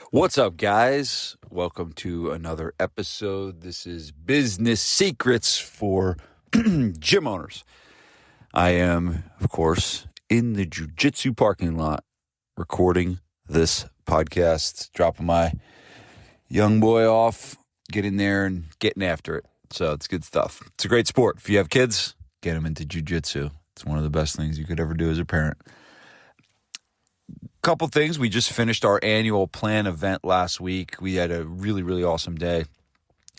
What's up, guys? Welcome to another episode. This is Business Secrets for Gym Owners. I am, of course, in the jiu-jitsu parking lot recording this podcast, dropping my young boy off, getting there and getting after it. So it's good stuff. It's a great sport. If you have kids, get them into jiu-jitsu. It's one of the best things you could ever do as a parent. Couple things. We just finished our annual plan event last week. We had a really awesome day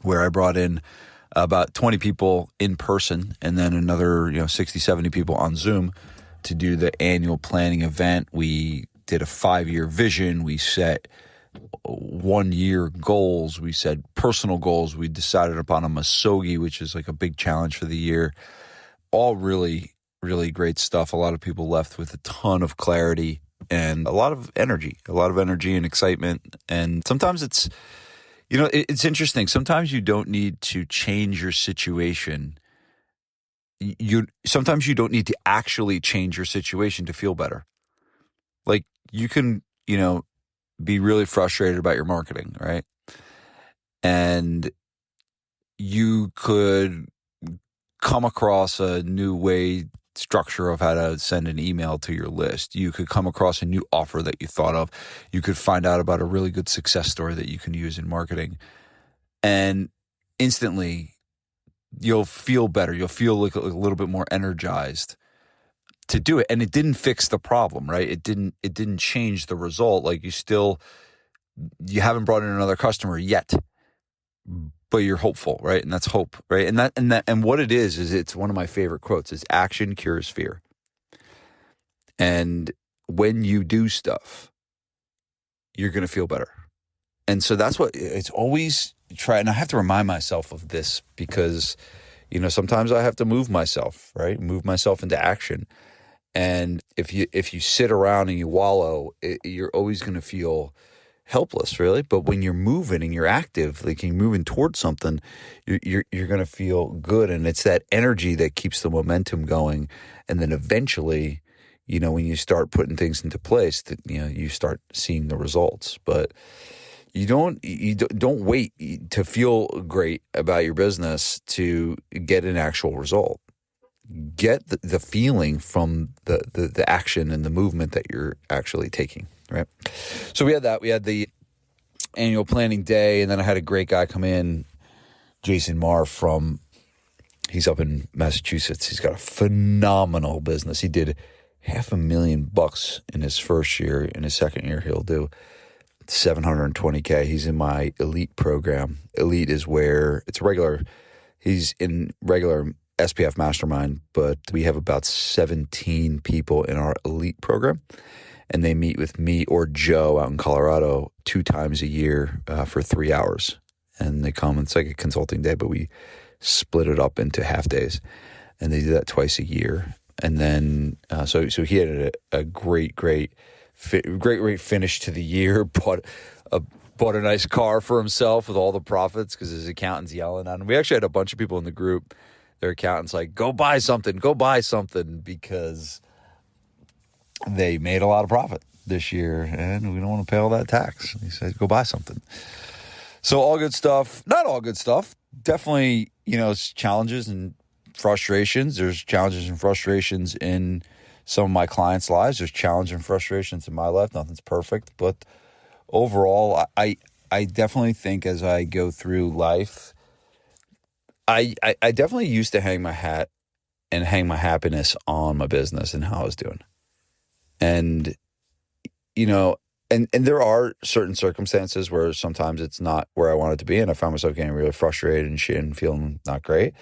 where I brought in about 20 people in person and then another 60, 70 people on Zoom to do the annual planning event. We did a 5-year vision. We set 1-year goals. We set personal goals. We decided upon a Masogi, which is like a big challenge for the year. All really great stuff. A lot of people left with a ton of clarity and a lot of energy and excitement. And sometimes it's interesting. Sometimes you don't need to change your situation. Sometimes you don't need to actually change your situation to feel better. Like you can, be really frustrated about your marketing, right? And you could come across a new structure of how to send an email to your list. You could come across a new offer that you thought of. You could find out about a really good success story that you can use in marketing. And instantly, you'll feel better. You'll feel like a little bit more energized to do it. And it didn't fix the problem, right? It didn't change the result. Like you haven't brought in another customer yet, but you're hopeful, right? And that's hope, right? And what it is it's one of my favorite quotes is action cures fear. And when you do stuff, you're going to feel better. And so that's what it's always and I have to remind myself of this because, sometimes I have to move myself, right? Move myself into action. And if you sit around and you wallow, you're always going to feel helpless, really. But when you're moving and you're active, like you're moving towards something, you're going to feel good. And it's that energy that keeps the momentum going. And then eventually, when you start putting things into place, that you start seeing the results. But you don't wait to feel great about your business to get an actual result. Get the feeling from the action and the movement that you're actually taking, right? So we had that. We had the annual planning day, and then I had a great guy come in, Jason Marr he's up in Massachusetts. He's got a phenomenal business. He did $500,000 in his first year. In his second year, he'll do $720K. He's in my elite program. Elite is where he's in regular SPF Mastermind, but we have about 17 people in our elite program, and they meet with me or Joe out in Colorado 2 times a year for 3 hours. And they come, it's like a consulting day, but we split it up into half days, and they do that twice a year. And then, so he had a great finish to the year, bought a nice car for himself with all the profits because his accountant's yelling at him. We actually had a bunch of people in the group. Their accountant's like, go buy something, because they made a lot of profit this year and we don't want to pay all that tax. He said, go buy something. So all good stuff, not all good stuff. Definitely, it's challenges and frustrations. There's challenges and frustrations in some of my clients' lives. There's challenges and frustrations in my life. Nothing's perfect, but overall, I definitely think as I go through life, I definitely used to hang my hat and hang my happiness on my business and how I was doing. And, and there are certain circumstances where sometimes it's not where I want it to be. And I found myself getting really frustrated and shit and feeling not great.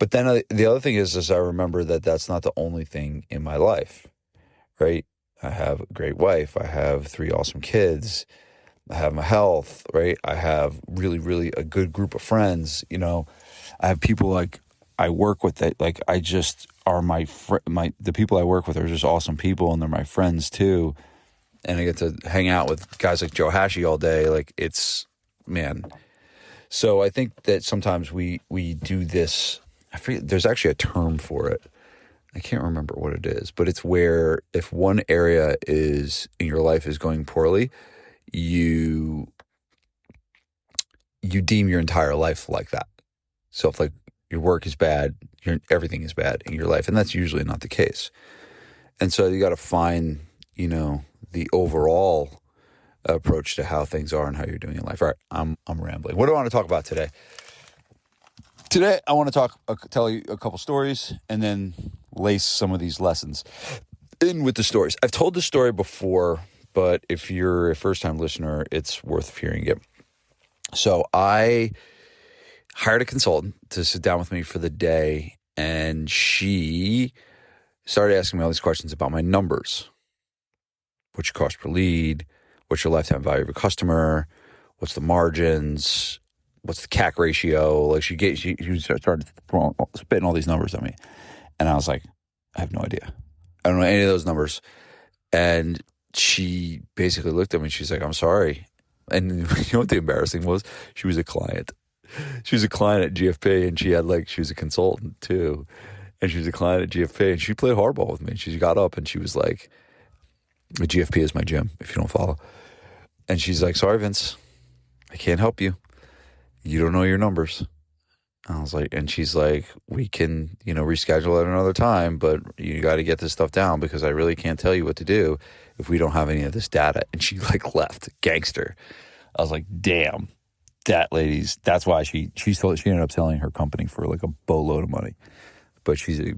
But then the other thing is I remember that that's not the only thing in my life, right? I have a great wife. I have 3 awesome kids. I have my health, right? I have really a good group of friends. I have people like I work with that, like I just are the people I work with are just awesome people, and they're my friends too. And I get to hang out with guys like Joe Hashi all day. Like man. So I think that sometimes we do this. I forget, there's actually a term for it. I can't remember what it is, but it's where if one area in your life is going poorly, you deem your entire life like that. So if like your work is bad, everything is bad in your life, and that's usually not the case. And so you got to find, the overall approach to how things are and how you're doing in life. All right, I'm rambling. What do I want to talk about today? Today, I want to tell you a couple stories and then lace some of these lessons in with the stories. I've told this story before, but if you're a first-time listener, it's worth hearing it. So I hired a consultant to sit down with me for the day, and she started asking me all these questions about my numbers. What's your cost per lead? What's your lifetime value of a customer? What's the margins? What's the CAC ratio? Like she started spitting all these numbers at me. And I was like, I have no idea. I don't know any of those numbers. And she basically looked at me and she's like, I'm sorry. And you know what the embarrassing was? She was a client. She was a client at GFP, and she was a consultant too. And she was a client at GFP, and she played hardball with me. She got up and she was like, the GFP is my gym, if you don't follow. And she's like, sorry, Vince, I can't help you. You don't know your numbers. I was like, and she's like, we can, reschedule at another time, but you got to get this stuff down because I really can't tell you what to do if we don't have any of this data. And she like left, gangster. I was like, damn, that's why she ended up selling her company for like a boatload of money, but she's a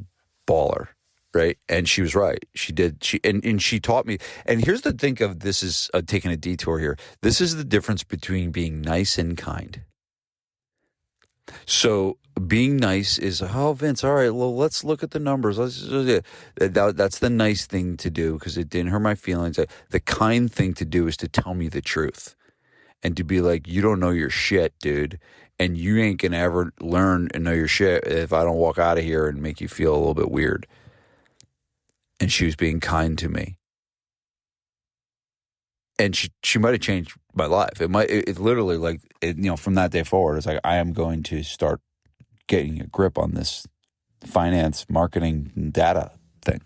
baller. Right. And she was right. She did. And she taught me. And here's the thing of this is taking a detour here. This is the difference between being nice and kind. So being nice is, oh, Vince, all right, well, let's look at the numbers. That's the nice thing to do because it didn't hurt my feelings. The kind thing to do is to tell me the truth and to be like, you don't know your shit, dude. And you ain't going to ever learn and know your shit if I don't walk out of here and make you feel a little bit weird. And she was being kind to me. And she might have changed my life. It literally like, from that day forward, it's like, I am going to start getting a grip on this finance, marketing, data thing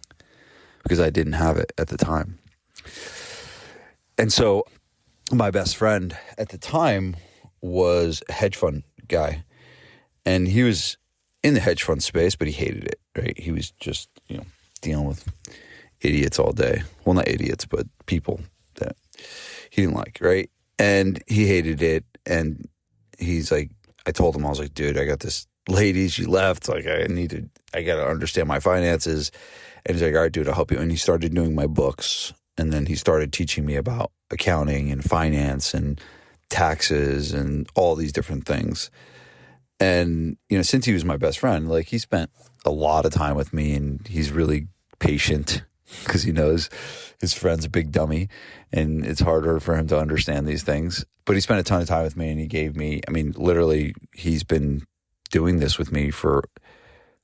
because I didn't have it at the time. And so my best friend at the time was a hedge fund guy, and he was in the hedge fund space, but he hated it, right? He was just, dealing with idiots all day. Well, not idiots, but people that he didn't like, right? And he hated it. And he's like, I told him, I was like, dude, I got this lady, she left. Like, I got to understand my finances. And he's like, all right, dude, I'll help you. And he started doing my books. And then he started teaching me about accounting and finance and taxes and all these different things. And, since he was my best friend, like he spent a lot of time with me, and he's really patient because he knows his friend's a big dummy and it's harder for him to understand these things. But he spent a ton of time with me, and he gave me, literally he's been doing this with me for,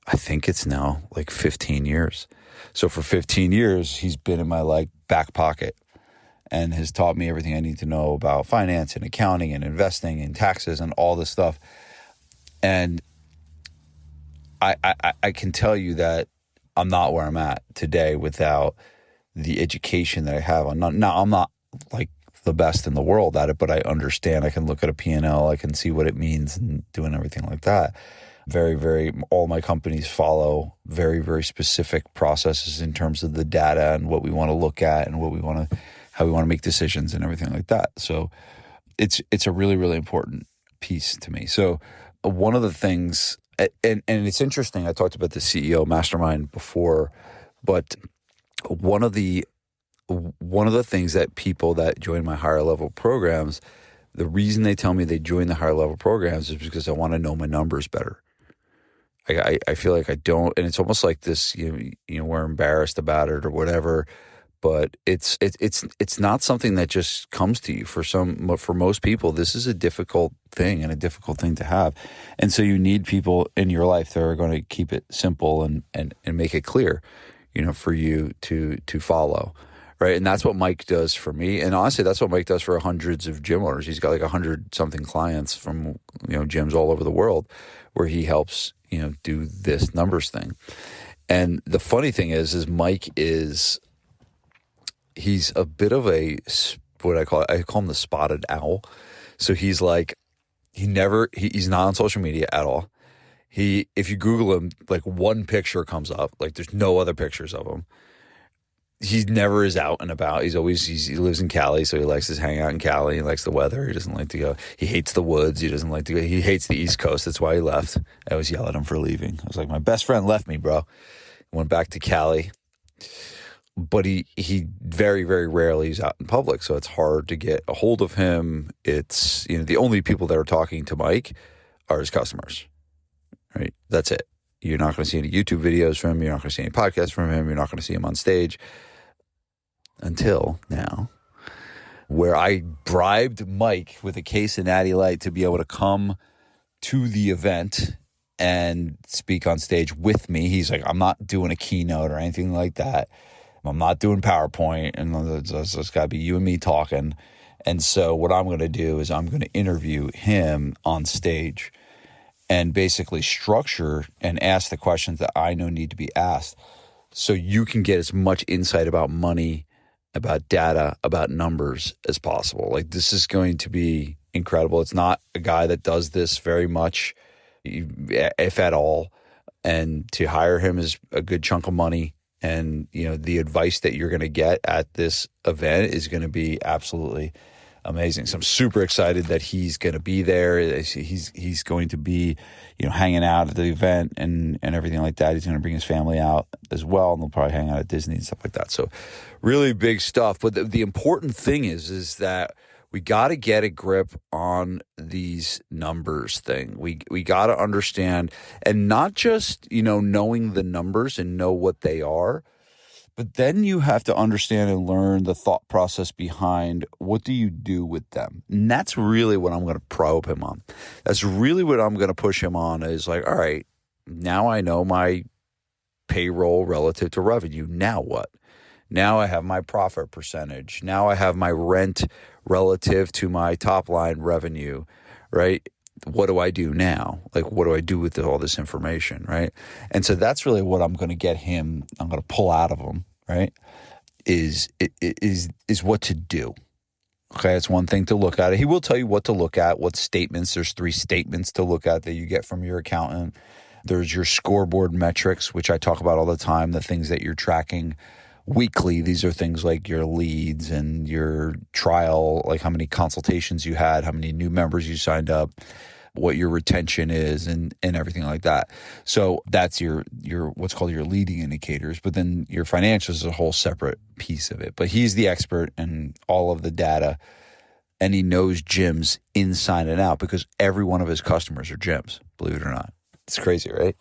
I think it's now like 15 years. So for 15 years, he's been in my like back pocket and has taught me everything I need to know about finance and accounting and investing and taxes and all this stuff. And I can tell you that I'm not where I'm at today without the education that I have. I'm not like the best in the world at it, but I understand. I can look at a P&L. I can see what it means and doing everything like that. Very, very, all my companies follow very, very specific processes in terms of the data and what we want to look at and how we want to make decisions and everything like that. So it's a really, really important piece to me. So one of the things, and it's interesting, I talked about the CEO mastermind before, but one of the things that people that join my higher level programs, the reason they tell me they join the higher level programs is because I want to know my numbers better. I feel like I don't, and it's almost like this, we're embarrassed about it or whatever, but it's not something that just comes to you. For most people, this is a difficult thing and a difficult thing to have. And so you need people in your life that are going to keep it simple and make it clear, for you to follow. Right. And that's what Mike does for me. And honestly, that's what Mike does for hundreds of gym owners. He's got like 100 something clients from, gyms all over the world where he helps, do this numbers thing. And the funny thing is Mike he's a bit of a what I call it. I call him the spotted owl. So he's like, he's not on social media at all. If you Google him, like one picture comes up, like there's no other pictures of him. He never is out and about. He lives in Cali, so he likes to hang out in Cali. He likes the weather. He doesn't like to go. He hates the woods. He doesn't like to go. He hates the East Coast. That's why he left. I always yell at him for leaving. I was like, my best friend left me, bro. Went back to Cali. But he very, very rarely is out in public, so it's hard to get a hold of him. It's, the only people that are talking to Mike are his customers, right? That's it. You're not going to see any YouTube videos from him. You're not going to see any podcasts from him. You're not going to see him on stage. Until now, where I bribed Mike with a case of Natty Light to be able to come to the event and speak on stage with me. He's like, I'm not doing a keynote or anything like that. I'm not doing PowerPoint, and it's got to be you and me talking. And so what I'm going to do is I'm going to interview him on stage and basically structure and ask the questions that I know need to be asked so you can get as much insight about money, about data, about numbers as possible. Like, this is going to be incredible. It's not a guy that does this very much, if at all. And to hire him is a good chunk of money. And, the advice that you're going to get at this event is going to be absolutely amazing. So I'm super excited that he's going to be there. He's going to be, hanging out at the event and everything like that. He's going to bring his family out as well, and they'll probably hang out at Disney and stuff like that. So really big stuff. But the important thing is that we got to get a grip on these numbers thing. We got to understand, and not just, knowing the numbers and know what they are, but then you have to understand and learn the thought process behind what do you do with them. And that's really what I'm going to probe him on. That's really what I'm going to push him on, is like, all right, now I know my payroll relative to revenue. Now what? Now I have my profit percentage. Now I have my rent relative to my top line revenue, right? What do I do now? Like, what do I do with all this information, right? And so that's really what I'm going to get him, I'm going to pull out of him, right? Is what to do. Okay, it's one thing to look at. He will tell you what to look at, what statements. There's 3 statements to look at that you get from your accountant. There's your scoreboard metrics, which I talk about all the time, the things that you're tracking weekly. These are things like your leads and your trial, like how many consultations you had, how many new members you signed up, what your retention is, and everything like that. So that's your what's called your leading indicators. But then your financials is a whole separate piece of it. But he's the expert in all of the data, and he knows gyms inside and out because every one of his customers are gyms, believe it or not. It's crazy, right?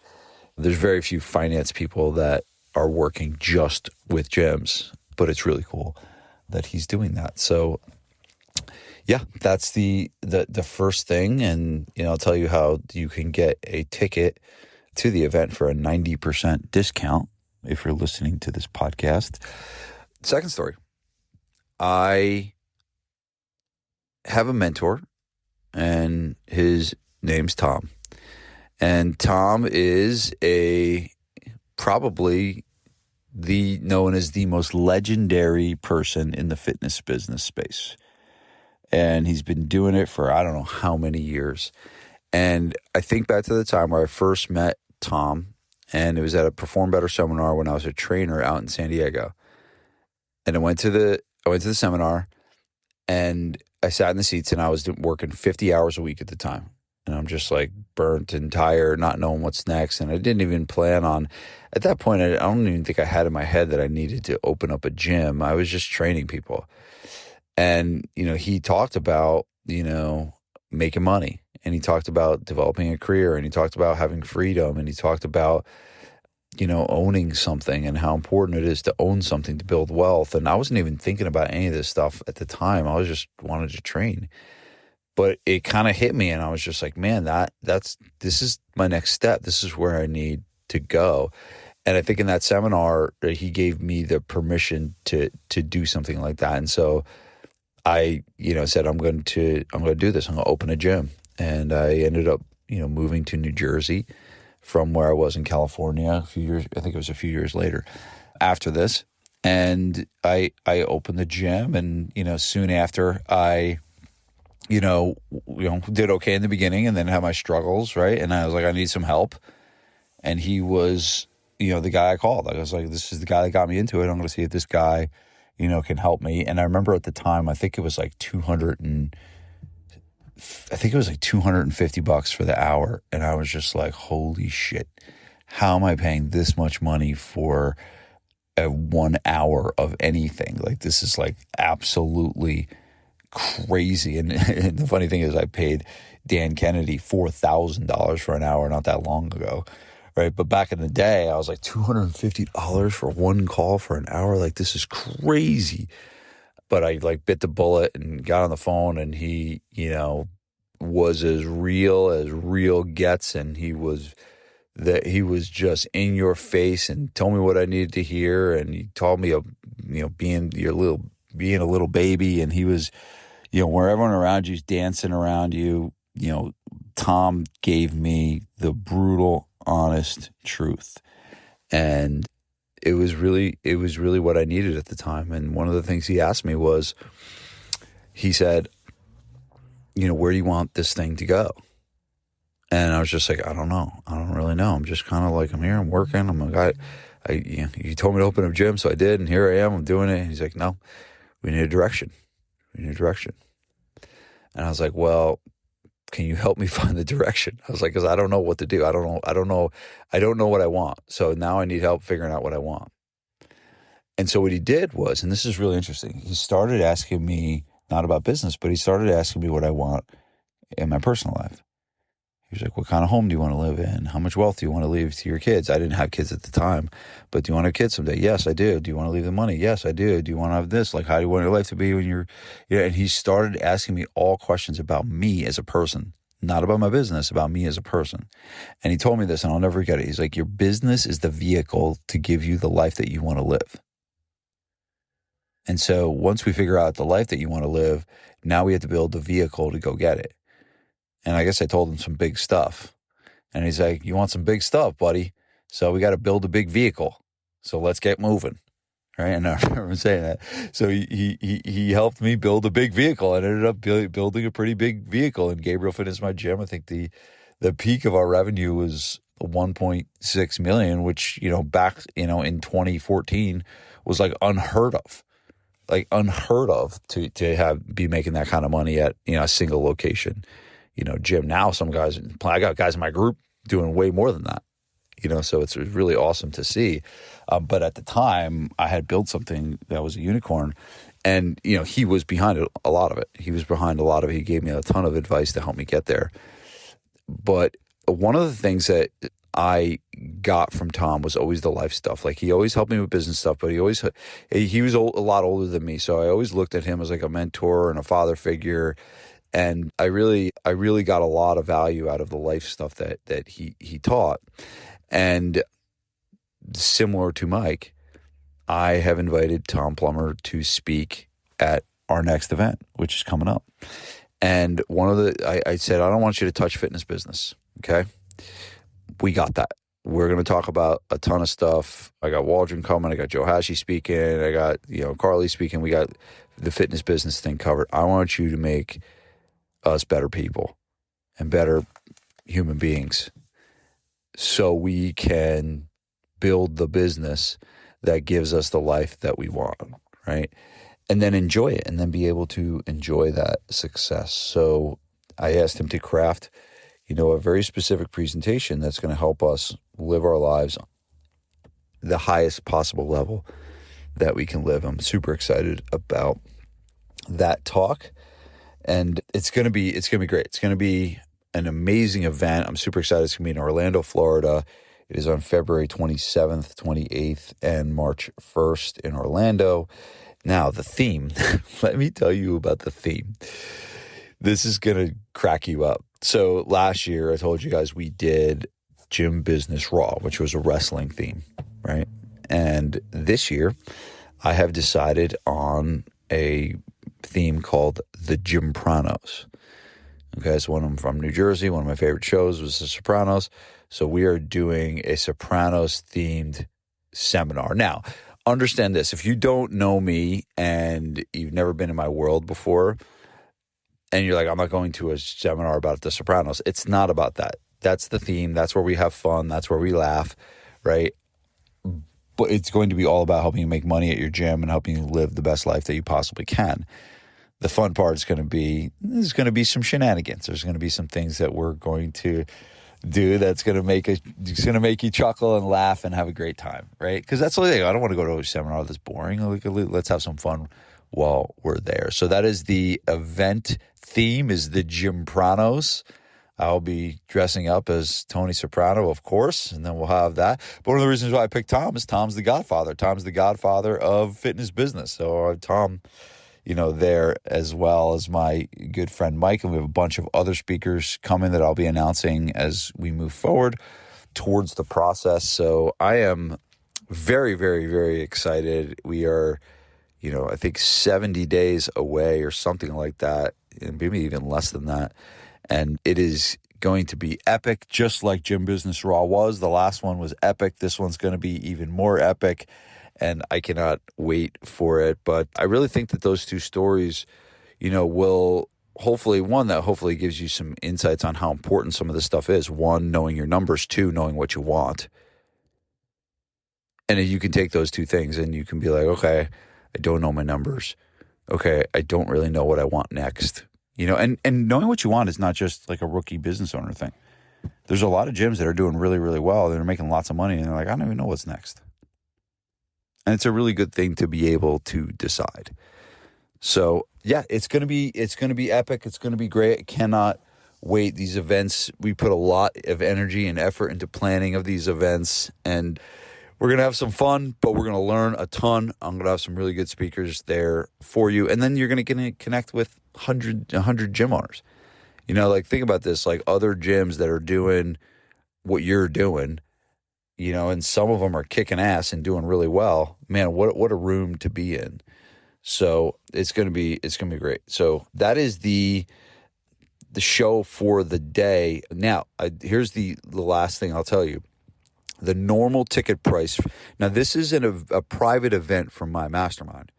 There's very few finance people that are working just with gyms, but it's really cool that he's doing that. So yeah, that's the first thing. And, I'll tell you how you can get a ticket to the event for a 90% discount if you're listening to this podcast. Second story. I have a mentor, and his name's Tom. And Tom is probably known as the most legendary person in the fitness business space. And he's been doing it for I don't know how many years. And I think back to the time where I first met Tom, and it was at a Perform Better seminar when I was a trainer out in San Diego. And I went to the seminar, and I sat in the seats, and I was working 50 hours a week at the time. And I'm just like burnt and tired, not knowing what's next. And I didn't even plan on, at that point, I don't even think I had in my head that I needed to open up a gym. I was just training people. And, he talked about, making money, and he talked about developing a career, and he talked about having freedom, and he talked about, owning something and how important it is to own something to build wealth. And I wasn't even thinking about any of this stuff at the time. I was just wanted to train. But it kind of hit me, and I was just like, man, this is my next step. This is where I need to go. And I think in that seminar, he gave me the permission to do something like that. And so I, said, I'm going to do this. I'm going to open a gym. And I ended up, moving to New Jersey from where I was in California a few years. I think it was a few years later after this. And I opened the gym, and, soon after I, did okay in the beginning and then had my struggles, right? And I was like, I need some help. And he was, the guy I called. I was like, this is the guy that got me into it. I'm going to see if this guy, can help me. And I remember at the time, I think it was like $250 for the hour. And I was just like, holy shit, how am I paying this much money for a 1 hour of anything? Like, this is like absolutely crazy. And the funny thing is, I paid Dan Kennedy $4,000 for an hour not that long ago, right? But back in the day, I was like, $250 for one call for an hour? Like, this is crazy. But I like bit the bullet and got on the phone, and he, was as real gets, and he was just in your face and told me what I needed to hear. And he told me, being a little baby, and he was, where everyone around you is dancing around you, Tom gave me the brutal, honest truth. And it was really what I needed at the time. And one of the things he asked me was, he said, where do you want this thing to go? And I was just like, I don't know. I don't really know. I'm just kind of like, I'm here, I'm working. I'm like, you told me to open a gym, so I did, and here I am, I'm doing it. And he's like, no, we need a direction. And I was like, well, can you help me find the direction? I was like, because I don't know what to do. I don't know what I want. So now I need help figuring out what I want. And so what he did was, and this is really interesting, he started asking me, not about business, but he started asking me what I want in my personal life. He was like, what kind of home do you want to live in? How much wealth do you want to leave to your kids? I didn't have kids at the time, but do you want to have kids someday? Yes, I do. Do you want to leave the money? Yes, I do. Do you want to have this? Like, how do you want your life to be when you're, and he started asking me all questions about me as a person, not about my business, about me as a person. And he told me this, and I'll never forget it. He's like, your business is the vehicle to give you the life that you want to live. And so once we figure out the life that you want to live, now we have to build the vehicle to go get it. And I guess I told him some big stuff. And he's like, you want some big stuff, buddy? So we got to build a big vehicle. So let's get moving. Right? And I remember him saying that. So he helped me build a big vehicle, and ended up building a pretty big vehicle. And Gabriel finished my gym. I think the peak of our revenue was 1.6 million, which, back, in 2014 was like unheard of. To be making that kind of money at, a single location, gym. Now I got guys in my group doing way more than that, so it's really awesome to see. But at the time I had built something that was a unicorn, and, he was behind a lot of it. He gave me a ton of advice to help me get there. But one of the things that I got from Tom was always the life stuff. Like, he always helped me with business stuff, but he was a lot older than me. So I always looked at him as like a mentor and a father figure. And I really got a lot of value out of the life stuff that he taught. And similar to Mike, I have invited Tom Plummer to speak at our next event, which is coming up. And I said, I don't want you to touch fitness business. Okay. We got that. We're going to talk about a ton of stuff. I got Waldron coming. I got Joe Hashi speaking. I got, Carly speaking. We got the fitness business thing covered. I want you to make us better people and better human beings, so we can build the business that gives us the life that we want, right? And then enjoy it, and then be able to enjoy that success. So I asked him to craft, a very specific presentation that's going to help us live our lives the highest possible level that we can live. I'm super excited about that talk, and it's going to be great. It's going to be an amazing event. I'm super excited. It's going to be in Orlando, Florida. It is on February 27th, 28th, and March 1st in Orlando. Now, the theme, let me tell you about the theme. This is going to crack you up. So last year, I told you guys we did Gym Business Raw, which was a wrestling theme, right? And this year, I have decided on a theme called the Gympranos. Okay, so I'm from New Jersey. One of my favorite shows was The Sopranos. So we are doing a Sopranos-themed seminar. Now, understand this. If you don't know me and you've never been in my world before, and you're like, I'm not going to a seminar about The Sopranos, it's not about that. That's the theme. That's where we have fun. That's where we laugh, right? But it's going to be all about helping you make money at your gym and helping you live the best life that you possibly can. The fun part is going to be, there's going to be some shenanigans. There's going to be some things that we're going to do that's going to make you chuckle and laugh and have a great time, right? Because that's the thing. I don't want to go to a seminar that's boring. Let's have some fun while we're there. So that is the event theme, is the Gympranos. I'll be dressing up as Tony Soprano, of course, and then we'll have that. But one of the reasons why I picked Tom is Tom's the godfather. Tom's the godfather of fitness business. So Tom, there, as well as my good friend Mike, and we have a bunch of other speakers coming that I'll be announcing as we move forward towards the process. So I am very, very, very excited. We are, I think 70 days away or something like that, and maybe even less than that. And it is going to be epic, just like Gym Business Raw was. The last one was epic. This one's going to be even more epic, and I cannot wait for it. But I really think that those two stories, will hopefully gives you some insights on how important some of this stuff is. One, knowing your numbers. Two, knowing what you want. And you can take those two things and you can be like, okay, I don't know my numbers. Okay, I don't really know what I want next. And knowing what you want is not just like a rookie business owner thing. There's a lot of gyms that are doing really, really well. They're making lots of money, and they're like, I don't even know what's next. And it's a really good thing to be able to decide. So yeah, it's gonna be epic. It's gonna be great. I cannot wait. These events, we put a lot of energy and effort into planning of these events, and we're going to have some fun, but we're going to learn a ton. I'm going to have some really good speakers there for you. And then you're going to connect with 100 gym owners. Think about this, like other gyms that are doing what you're doing, and some of them are kicking ass and doing really well. Man, what a room to be in. So it's going to be great. So that is the show for the day. Now, here's the last thing I'll tell you. The normal ticket price. Now, this isn't a private event from my mastermind,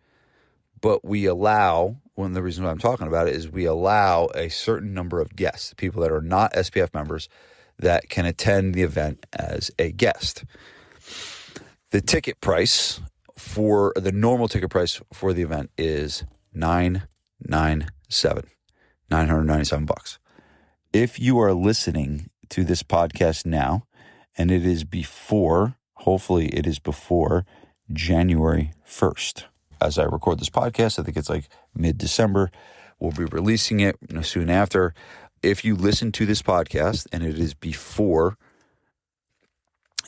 but we allow, one of the reasons why I'm talking about it is we allow a certain number of guests, people that are not SPF members, that can attend the event as a guest. The ticket price for the normal ticket price for the event is $997. If you are listening to this podcast now, and it is hopefully it is before January 1st. As I record this podcast, I think it's like mid-December. We'll be releasing it soon after. If you listen to this podcast and it is before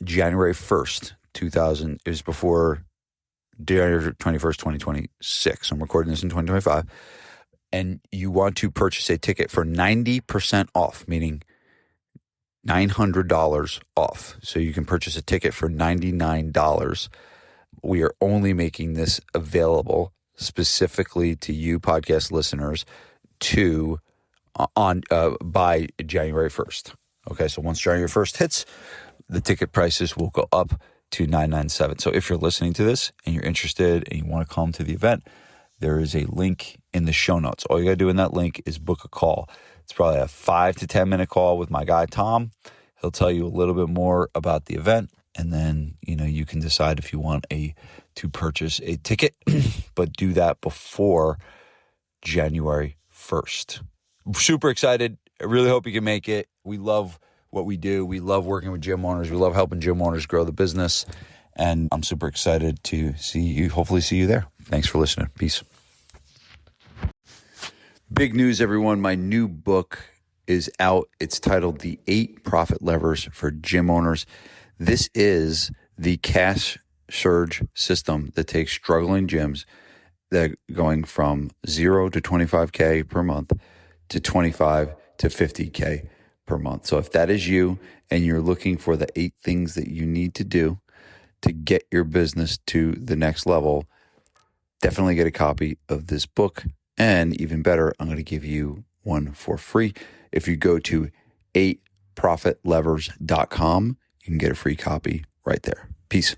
January 1st, it is before January 21st, 2026. I'm recording this in 2025. And you want to purchase a ticket for 90% off, meaning $900 off. So you can purchase a ticket for $99. We are only making this available specifically to you podcast listeners by January 1st. Okay, so once January 1st hits, the ticket prices will go up to $997. So if you're listening to this and you're interested and you want to come to the event, there is a link in the show notes. All you got to do in that link is book a call. It's probably a 5 to 10 minute call with my guy, Tom. He'll tell you a little bit more about the event, and then, you can decide if you want to purchase a ticket, but do that before January 1st. I'm super excited. I really hope you can make it. We love what we do. We love working with gym owners. We love helping gym owners grow the business, and I'm super excited to hopefully see you there. Thanks for listening. Peace. Big news, everyone. My new book is out. It's titled The 8 Profit Levers for Gym Owners. This is the cash surge system that takes struggling gyms that are going from 0 to 25K per month to 25 to 50K per month. So if that is you and you're looking for the 8 things that you need to do to get your business to the next level, definitely get a copy of this book. And even better, I'm going to give you one for free. If you go to 8profitlevers.com, you can get a free copy right there. Peace.